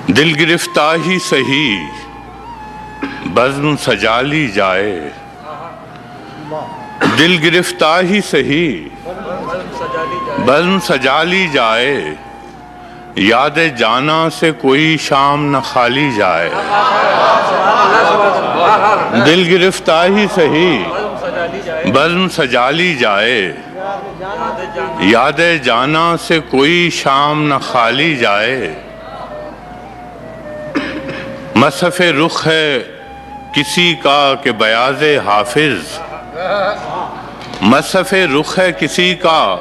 دل گرفتہ ہی سہی بزم سجا لی جائے، دل گرفتہ ہی سہی بزم سجا لی جائے، یاد جانا سے کوئی شام نہ خالی جائے۔ دل گرفتہ ہی سہی بزم سجا لی جائے، یاد جانا سے کوئی شام نہ خالی جائے۔ مصحف رخ ہے کسی کا کہ بیاض حافظ، مصحف رخ ہے کسی کا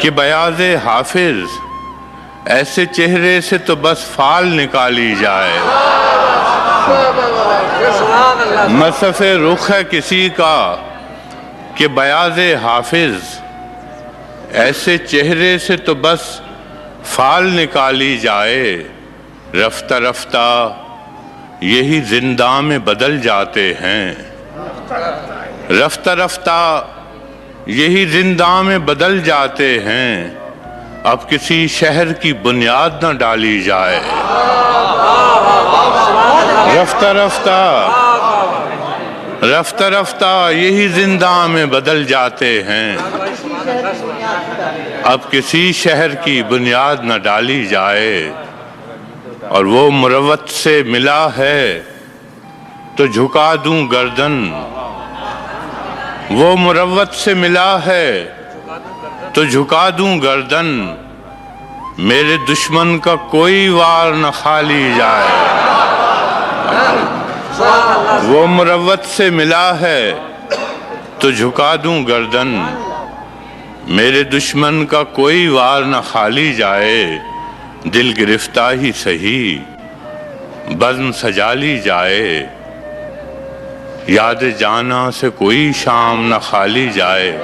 کہ بیاض حافظ، ایسے چہرے سے تو بس فال نکالی جائے۔ مصحف رخ ہے کسی کا کہ بیاض حافظ، ایسے چہرے سے تو بس فال نکالی جائے۔ رفتہ رفتہ یہی زنداں میں بدل جاتے ہیں، رفتہ رفتہ یہی زنداں میں بدل جاتے ہیں، اب کسی شہر کی بنیاد نہ ڈالی جائے۔ رفتہ رفتہ رفتہ رفتہ یہی زنداں میں بدل جاتے ہیں، اب کسی شہر کی بنیاد نہ ڈالی جائے۔ اور وہ مروت سے ملا ہے تو جھکا دوں گردن، وہ مروت سے ملا ہے تو جھکا دوں گردن، میرے دشمن کا کوئی وار نہ خالی جائے۔ وہ مروت سے ملا ہے تو جھکا دوں گردن، میرے دشمن کا کوئی وار نہ خالی جائے۔ دل گرفتہ ہی سہی بزم سجا لی جائے، یاد جانا سے کوئی شام نہ خالی جائے۔